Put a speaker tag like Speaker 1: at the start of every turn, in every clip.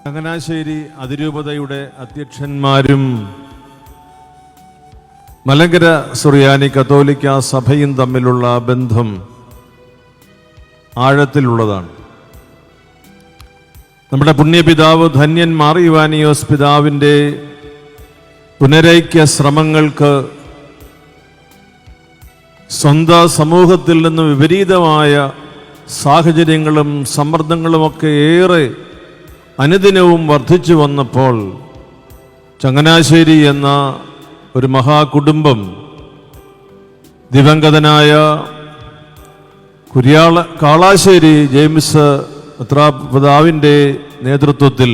Speaker 1: ചങ്ങനാശ്ശേരി അതിരൂപതയുടെ അധ്യക്ഷന്മാരും മലങ്കര സുറിയാനി കത്തോലിക്ക സഭയും തമ്മിലുള്ള ബന്ധം ആഴത്തിലുള്ളതാണ്. നമ്മുടെ പുണ്യപിതാവ് ധന്യൻ മാർ ഇവാനിയോസ് പിതാവിൻ്റെ പുനരൈക്യ ശ്രമങ്ങൾക്ക് സ്വന്തം സമൂഹത്തിൽ നിന്ന് വിപരീതമായ സാഹചര്യങ്ങളും സമ്മർദ്ദങ്ങളുമൊക്കെ ഏറെ അനുദിനവും വർദ്ധിച്ചു വന്നപ്പോൾ ചങ്ങനാശ്ശേരി എന്ന ഒരു മഹാകുടുംബം ദിവംഗതനായ കാളാശ്ശേരി ജെയിംസ് പിതാവിൻ്റെ നേതൃത്വത്തിൽ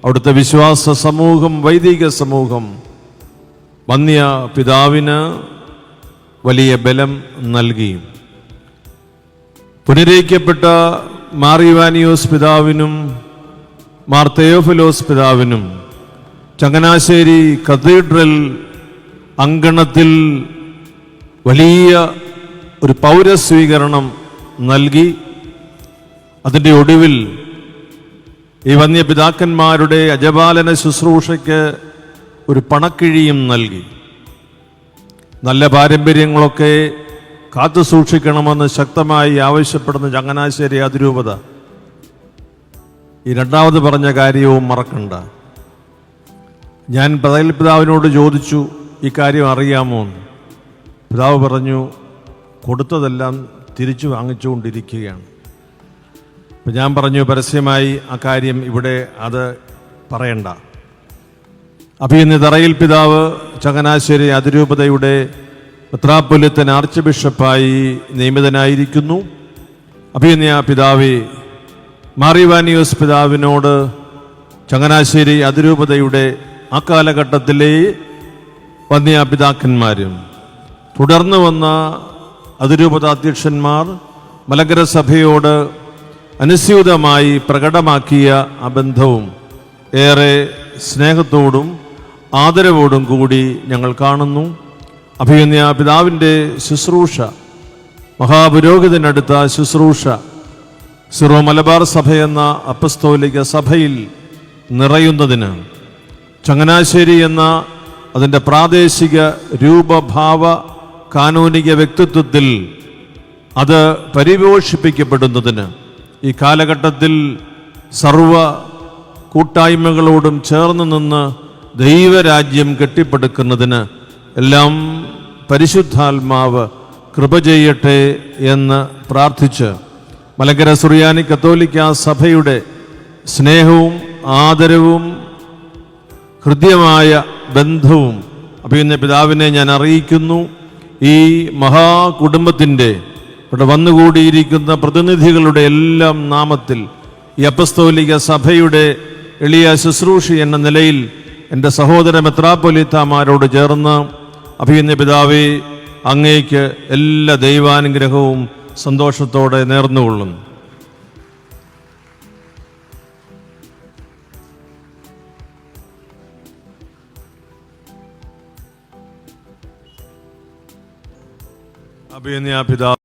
Speaker 1: അവിടുത്തെ വിശ്വാസ സമൂഹം, വൈദിക സമൂഹം വന്യ പിതാവിന് വലിയ ബലം നൽകി. പുനരയിക്കപ്പെട്ട മാർ ഇവാനിയോസ് പിതാവിനും മാർ തെയോഫിലോസ് പിതാവിനും ചങ്ങനാശ്ശേരി കത്തീഡ്രൽ അങ്കണത്തിൽ വലിയ ഒരു പൗരസ്വീകരണം നൽകി. അതിൻ്റെ ഒടുവിൽ ഈ വന്യപിതാക്കന്മാരുടെ അജപാലന ശുശ്രൂഷയ്ക്ക് ഒരു പണക്കിഴിയും നൽകി. നല്ല പാരമ്പര്യങ്ങളൊക്കെ കാത്തു സൂക്ഷിക്കണമെന്ന് ശക്തമായി ആവശ്യപ്പെടുന്ന ചങ്ങനാശ്ശേരി അതിരൂപത ഈ രണ്ടാമത് പറഞ്ഞ കാര്യവും മറക്കണ്ട. ഞാൻ പിതാവിനോട് ചോദിച്ചു, ഈ കാര്യം അറിയാമോ? പിതാവ് പറഞ്ഞു, കൊടുത്തതെല്ലാം തിരിച്ചു വാങ്ങിച്ചുകൊണ്ടിരിക്കുകയാണ്. അപ്പം ഞാൻ പറഞ്ഞു, പരസ്യമായി ആ കാര്യം ഇവിടെ അത് പറയണ്ട. അപ്പം ഇന്ന് തറയിൽ പിതാവ് ചങ്ങനാശ്ശേരി അതിരൂപതയുടെ മെത്രാപ്പൊലീത്തൻ ആർച്ച് ബിഷപ്പായി നിയമിതനായിരിക്കുന്നു. അപ്പം ഇന്ന് ആ പിതാവെ മാർ ഇവാനിയോസ് പിതാവിനോട് ചങ്ങനാശ്ശേരി അതിരൂപതയുടെ ആ കാലഘട്ടത്തിലെ വന്യപിതാക്കന്മാരും തുടർന്ന് വന്ന അതിരൂപത അധ്യക്ഷന്മാർ മലങ്കര സഭയോട് അനുസ്യൂതമായി പ്രകടമാക്കിയ ആ ബന്ധവും ഏറെ സ്നേഹത്തോടും ആദരവോടും കൂടി ഞങ്ങൾ കാണുന്നു. അഭിമന്യ പിതാവിൻ്റെ ശുശ്രൂഷ, മഹാപുരോഹിതനടുത്ത ശുശ്രൂഷ സിറോ മലബാർ സഭയെന്ന അപ്പസ്തോലിക സഭയിൽ നിറയുന്നതിന് ചങ്ങനാശ്ശേരി എന്ന അതിൻ്റെ പ്രാദേശിക രൂപഭാവ കാനൂനിക വ്യക്തിത്വത്തിൽ അത് പരിപോഷിപ്പിക്കപ്പെടുന്നതിന് ഈ കാലഘട്ടത്തിൽ സർവ കൂട്ടായ്മകളോടും ചേർന്ന് നിന്ന് ദൈവരാജ്യം കെട്ടിപ്പടുക്കുന്നതിന് എല്ലാം പരിശുദ്ധാത്മാവ് കൃപ ചെയ്യട്ടെ എന്ന് പ്രാർത്ഥിച്ച് മലങ്കര സുറിയാനി കത്തോലിക്ക സഭയുടെ സ്നേഹവും ആദരവും ഹൃദ്യമായ ബന്ധവും അഭിമന്യ പിതാവിനെ ഞാൻ അറിയിക്കുന്നു. ഈ മഹാകുടുംബത്തിൻ്റെ ഇവിടെ വന്നുകൂടിയിരിക്കുന്ന പ്രതിനിധികളുടെ എല്ലാം നാമത്തിൽ ഈ അപ്പസ്തോലിക സഭയുടെ എളിയ ശുശ്രൂഷ എന്ന നിലയിൽ എൻ്റെ സഹോദര മെത്രാപ്പൊലീത്തമാരോട് ചേർന്ന് അഭിമന്യ പിതാവേ, അങ്ങേക്ക് എല്ലാ ദൈവാനുഗ്രഹവും സന്തോഷത്തോടെ നേർന്നുകൊള്ളുന്നു. അഭിമന്യ പിതാവ്